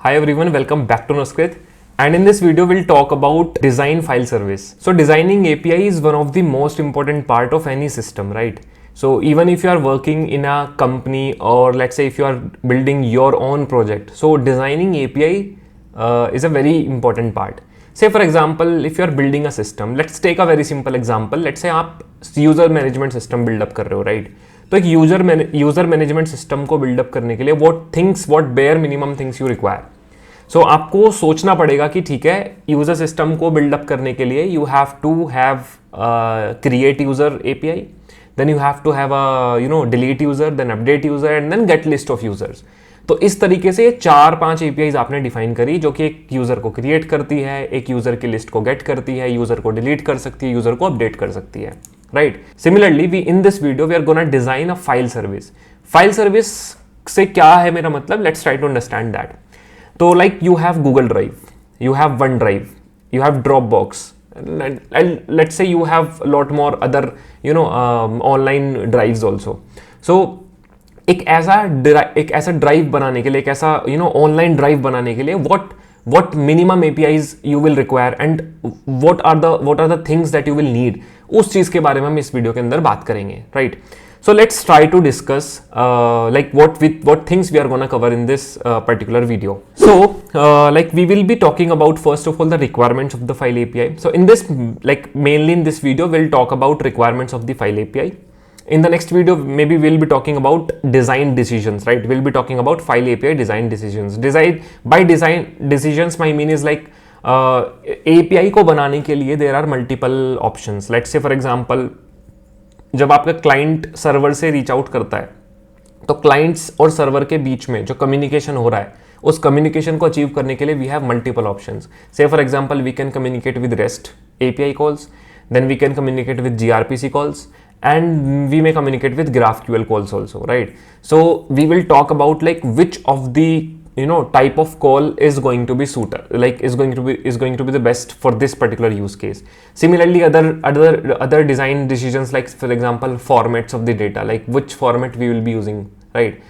Hi everyone, welcome back to Nuskrit. And in this video, we'll talk about design file service. So designing API is one of the most important part of any system, right? So even if you are working in a company or let's say if you are building your own project, so designing API is a very important part. Say for example, if you are building a system, let's take a very simple example. Let's say आप user management system build up कर रहे हो, right? तो एक user management system को build up करने के लिए what bare minimum things you require. So आपको सोचना पड़ेगा कि ठीक है, यूजर सिस्टम को बिल्डअप करने के लिए you have to have create user API, then you have to have delete user, then update user and then get list of users. तो इस तरीके से 4-5 एपीआईज आपने डिफाइन करी जो कि एक यूजर को क्रिएट करती है, एक यूजर की लिस्ट को गेट करती है, यूजर को डिलीट कर सकती है, यूजर को अपडेट कर सकती है, right? Similarly we in this video we are gonna design a file service. File service से क्या है मेरा मतलब, let's try to understand that. तो like you have Google Drive, you have OneDrive, you have Dropbox, and let's say you have a lot more other online drives also. So एक ऐसा drive बनाने के लिए, एक ऐसा ऑनलाइन ड्राइव बनाने के लिए what minimum APIs you will require and what are the things that you will need, उस चीज के बारे में हम इस वीडियो के अंदर बात करेंगे, right? So let's try to discuss like what things we are gonna cover in this particular video. So like we will be talking about first of all the requirements of the file API. So in this, like mainly in this video, we'll talk about requirements of the file API. In the next video, maybe we'll be talking about design decisions, right? We'll be talking about file API design decisions. By design decisions, my mean is like API को बनाने के लिए there are multiple options. Let's say for example, जब आपका client server से reach out करता है, तो क्लाइंट्स और सर्वर के बीच में जो कम्युनिकेशन हो रहा है, उस कम्युनिकेशन को अचीव करने के लिए we have multiple options. Say for example we can communicate with REST API calls, then we can communicate with gRPC calls, and we may communicate with GraphQL calls also, right? So we will talk about like which of the type of call is going to be is going to be the best for this particular use case. Similarly, other design decisions, like for example formats of the data, like which format we will be using, right?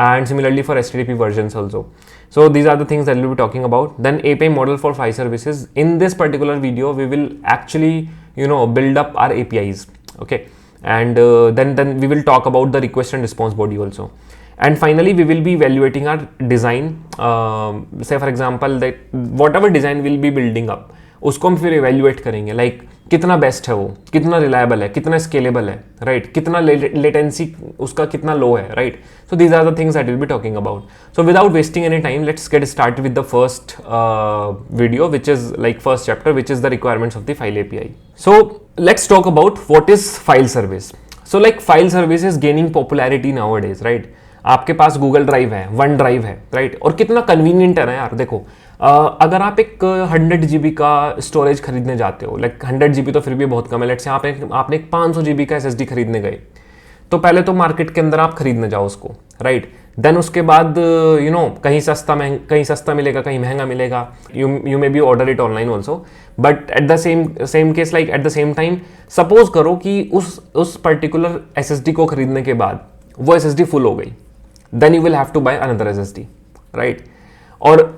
And similarly for HTTP versions also. So these are the things that we'll be talking about. Then API model for file services. In this particular video, we will actually build up our APIs, okay? And then we will talk about the request and response body also. And finally we will be evaluating our design. Say for example that whatever design we'll be building up, उसको हम फिर evaluate करेंगे, like कितना best है वो, कितना reliable है, कितना स्केलेबल है, राइट? कितना लेटेंसी उसका कितना लो है, right? So these are the things that will be talking about. So without wasting any time, let's get start with the first video which is like first chapter, which is the requirements of the file API. So let's talk about what is file service. So like file service is gaining popularity nowadays, right? आपके पास Google drive है, one drive है, right? और कितना convenient है ना यार. देखो अगर आप एक 100 GB का स्टोरेज खरीदने जाते हो, लाइक 100 GB तो फिर भी बहुत कम है, लेट्स से आपने एक 500 GB का SSD खरीदने गए, तो पहले तो मार्केट के अंदर आप खरीदने जाओ उसको, राइट? देन उसके बाद कहीं सस्ता मिलेगा, कहीं महंगा मिलेगा. You may be order it online also, but at the same case, like at the same time suppose करो कि उस पर्टिकुलर SSD को खरीदने के बाद वो SSD फुल हो गई, then you will have to buy another SSD, right? और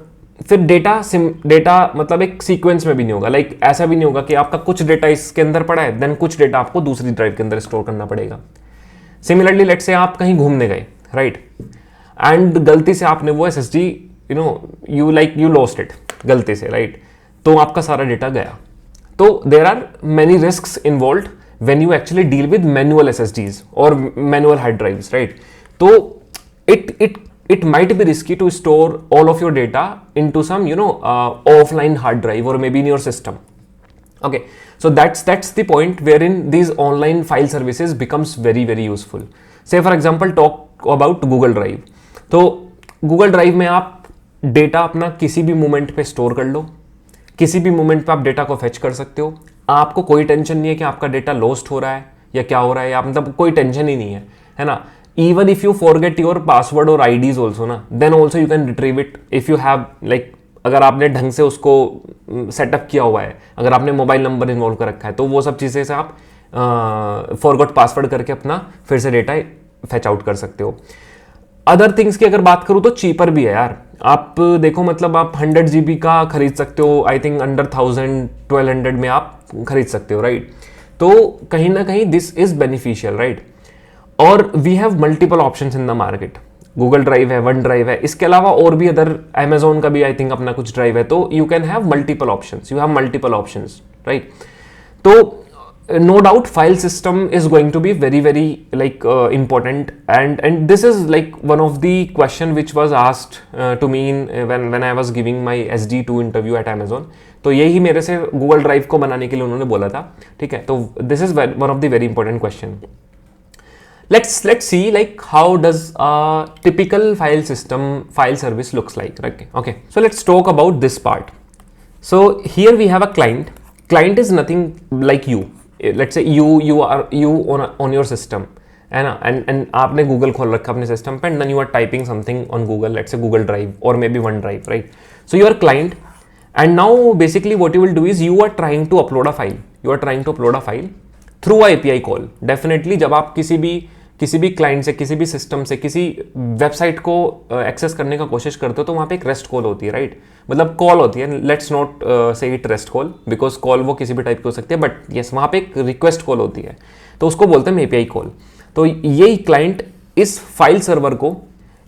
फिर डेटा मतलब एक सीक्वेंस में भी नहीं होगा, लाइक ऐसा भी नहीं होगा कि आपका कुछ डेटा इसके अंदर पड़ा है, देन कुछ डेटा आपको दूसरी ड्राइव के अंदर स्टोर करना पड़ेगा. सिमिलरली लेट्स से आप कहीं घूमने गए, राइट? एंड गलती से आपने वो SSD यू लॉस्ट इट गलती से, राइट? तो आपका सारा डेटा गया. तो there are many risks involved when you actually deal with manual SSDs और मैनुअल हार्ड ड्राइव्स, राइट? तो it might be risky to store all of your data into some offline hard drive or maybe in your system. Okay, so that's the point wherein these online file services becomes very very useful. Say for example talk about Google Drive. तो Google Drive में आप data अपना किसी भी moment पे store कर लो, किसी भी मोमेंट पे आप डेटा को फेच कर सकते हो. आपको कोई टेंशन नहीं है कि आपका डेटा लॉस्ट हो रहा है या क्या हो रहा है, या मतलब कोई टेंशन ही नहीं है ना? Even if you forget your password or IDs also ना, then also you can retrieve it if you have like, अगर आपने ढंग से उसको सेटअप किया हुआ है, अगर आपने मोबाइल नंबर इन्वॉल्व कर रखा है, तो वो सब चीज़ें से आप फॉरगॉट पासवर्ड करके अपना फिर से डेटा फेच आउट कर सकते हो. अदर थिंग्स की अगर बात करूँ तो चीपर भी है यार। आप देखो मतलब आप 100 GB का खरीद सकते हो, आई थिंक अंडर 1000-1200 में आप खरीद सकते हो, राइट। तो कहीं ना कहीं दिस इज बेनिफिशियल, राइट। और we have multiple options in the market. Google drive है, वन ड्राइव है, इसके अलावा और भी अदर, अमेजोन का भी आई थिंक अपना कुछ ड्राइव है। तो you can have multiple options, you have multiple options, right. तो no doubt file system is going to be very like important, and this is like one of the question which was asked to me when I was giving my SD2 interview at Amazon। तो यही मेरे से Google Drive को बनाने के लिए उन्होंने बोला था, ठीक है। तो this is one of the very important question। let's see like how does a typical file service looks like, right? Okay, so let's talk about this part। so here we have a client is nothing like you। let's say you on your system, है ना, and आपने Google खोल रखा अपने system पे, and then you are typing something on Google, let's say Google Drive or maybe OneDrive, right? so you are client, and now basically what you will do is you are trying to upload a file through a API call। definitely जब आप किसी भी client से, किसी भी system से, किसी website को एक्सेस करने का कोशिश करते हो तो वहाँ पे एक रेस्ट कॉल होती है, राइट। मतलब कॉल होती है, लेट्स नॉट से it rest call, because call वो किसी भी टाइप की हो सकती है, बट यस वहाँ पे एक रिक्वेस्ट कॉल होती है, तो उसको बोलते हैं एपीआई कॉल। तो यही क्लाइंट इस फाइल सर्वर को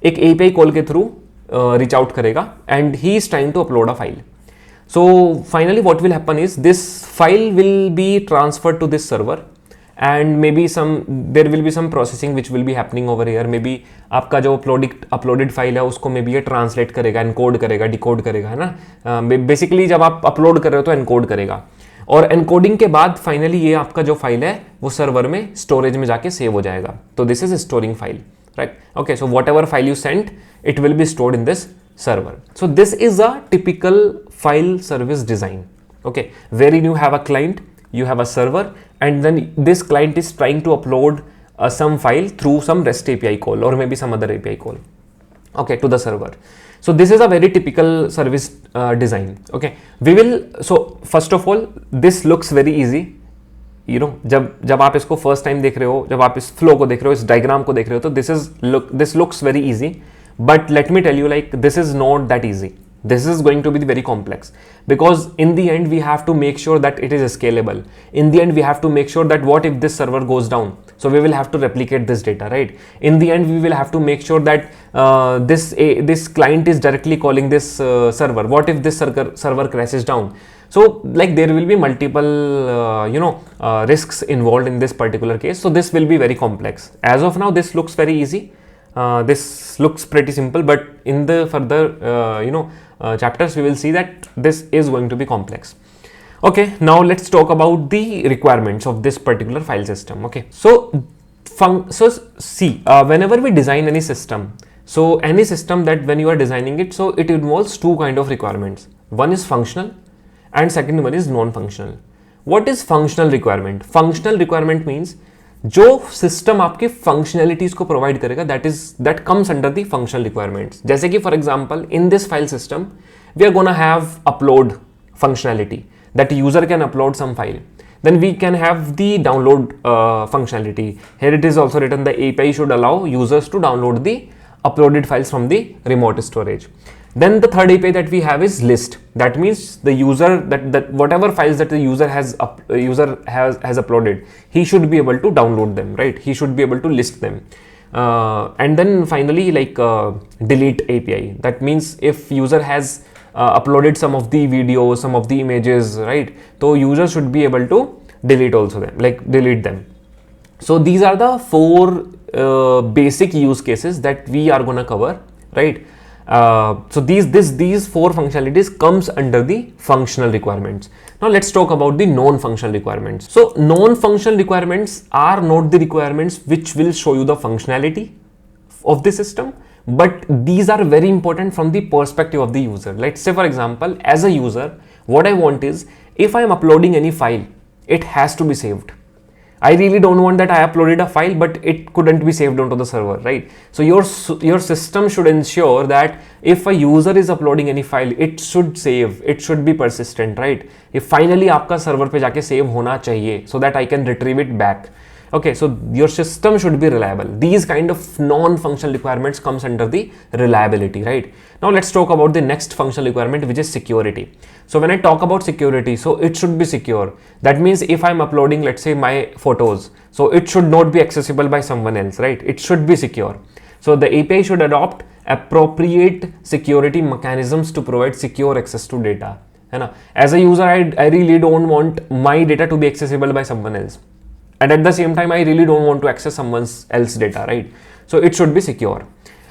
एक एपीआई कॉल के थ्रू रीच आउट करेगा, and he is trying to upload a file. So finally what will happen is this file will be transferred to this server, and maybe there will be some processing which will be happening over here। maybe आपका जो uploaded file है उसको maybe ये translate करेगा, encode करेगा, decode करेगा, है ना। basically जब आप upload कर रहे हो तो encode करेगा, और encoding के बाद finally ये आपका जो file है वो server में storage में जाके save हो जाएगा। तो this is storing file, right? okay, so whatever file you sent, it will be stored in this server। so this is a typical file service design, okay, wherein you have a client, you have a server, and then this client is trying to upload some file through some REST API call or maybe some other API call, okay, to the server। so this is a very typical service design, okay। so first of all this looks very easy, you know, जब आप इसको first time देख रहे हो, जब आप इस flow को देख रहे हो, इस diagram को देख रहे हो, तो this looks very easy, but let me tell you like this is not that easy। this is going to be very complex, because in the end we have to make sure that it is scalable। in the end we have to make sure that what if this server goes down, so we will have to replicate this data, right? in the end we will have to make sure that this client is directly calling this server, what if this server crashes down? so like there will be multiple risks involved in this particular case, so this will be very complex। as of now this looks very easy, this looks pretty simple, but in the further chapters we will see that this is going to be complex। okay, now let's talk about the requirements of this particular file system, okay। so see, whenever we design any system, so any system that when you are designing it, so it involves two kind of requirements, one is functional and second one is non-functional। what is functional requirement? functional requirement means जो system आपके functionalities को provide करेगा, that comes under the functional requirements. जैसे कि for example in this file system we are gonna have upload functionality, that user can upload some file, then we can have the download functionality। here it is also written the API should allow users to download the uploaded files from the remote storage। then the third API that we have is list, that means the user that whatever files that the user has uploaded, he should be able to download them, right? he should be able to list them। and then finally like delete API, that means if user has uploaded some of the videos, some of the images, right? so user should be able to delete them। so these are the four basic use cases that we are gonna cover, right? so these four functionalities comes under the functional requirements। now let's talk about the non-functional requirements। so non-functional requirements are not the requirements which will show you the functionality of the system, but these are very important from the perspective of the user। let's say for example, as a user what I want is, if I am uploading any file, it has to be saved। I really don't want that I uploaded a file but it couldn't be saved onto the server, right? so your system should ensure that if a user is uploading any file, it should save, it should be persistent, right? if finally आपका server पे जाके save होना चाहिए, so that I can retrieve it back। Okay, so your system should be reliable. These kind of non-functional requirements comes under the reliability, right? Now let's talk about the next functional requirement, which is security. So when I talk about security, so it should be secure. That means if I'm uploading, let's say, my photos, so it should not be accessible by someone else, right? It should be secure. So the API should adopt appropriate security mechanisms to provide secure access to data. As a user, I really don't want my data to be accessible by someone else. And at the same time, I really don't want to access someone else's data, right? So it should be secure.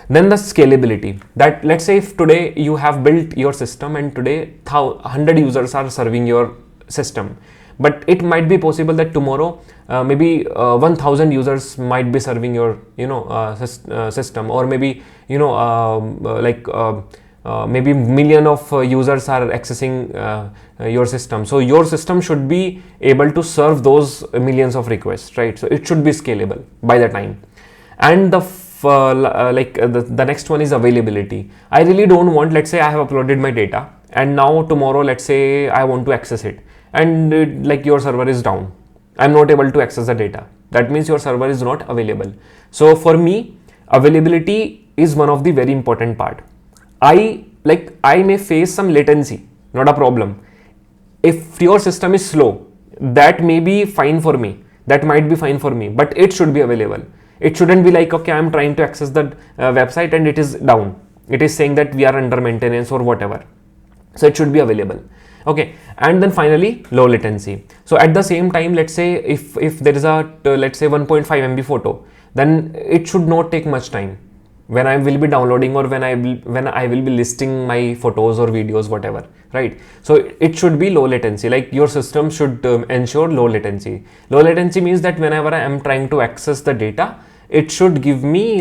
Then the scalability, that let's say if today you have built your system and today 100 users are serving your system, but it might be possible that tomorrow maybe 1000 users might be serving your system, or maybe maybe million of users are accessing your system. So your system should be able to serve those millions of requests, right? So it should be scalable by the time. And the next one is availability. I really don't want, let's say I have uploaded my data and now tomorrow, let's say I want to access it, and your server is down. I'm not able to access the data. That means your server is not available. So for me, availability is one of the very important part. I may face some latency, not a problem. If your system is slow, that may be fine for me. That might be fine for me, but it should be available. It shouldn't be like, okay, I'm trying to access the website and it is down. It is saying that we are under maintenance or whatever. So it should be available. Okay, and then finally low latency. So at the same time, let's say if there is a let's say 1.5 MB photo, then it should not take much time when I will be downloading, or when I will be listing my photos or videos, whatever, right? So it should be low latency. Like your system should ensure low latency. Low latency means that whenever I am trying to access the data, it should give me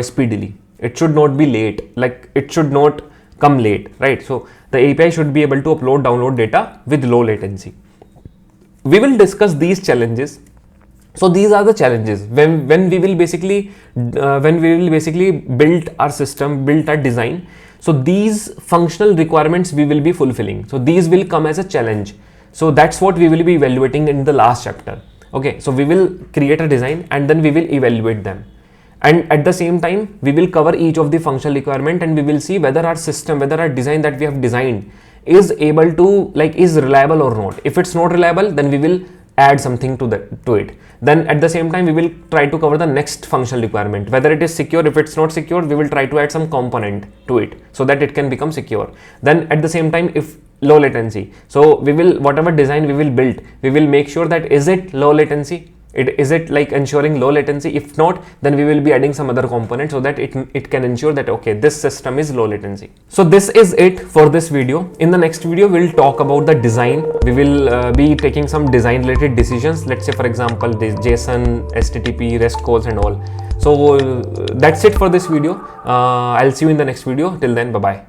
speedily. It should not be late. Like it should not come late, right? So the API should be able to download data with low latency. We will discuss these challenges. So these are the challenges when we will basically build our system, build our design. So these functional requirements we will be fulfilling. So these will come as a challenge. So that's what we will be evaluating in the last chapter. Okay, so we will create a design and then we will evaluate them. And at the same time, we will cover each of the functional requirement and we will see whether our system, whether our design that we have designed is able to is reliable or not. If it's not reliable, then we will add something to it. Then at the same time, we will try to cover the next functional requirement, whether it is secure. If it's not secure, we will try to add some component to it so that it can become secure. Then at the same time, if low latency, so we will, whatever design we will build, we will make sure that is it low latency, is it ensuring low latency. If not, then we will be adding some other component so that it can ensure that okay, this system is low latency. So this is it for this video. In the next video, we'll talk about the design. We will be taking some design related decisions. Let's say for example, this JSON, HTTP, REST calls and all. So that's it for this video. I'll see you in the next video. Till then, bye bye.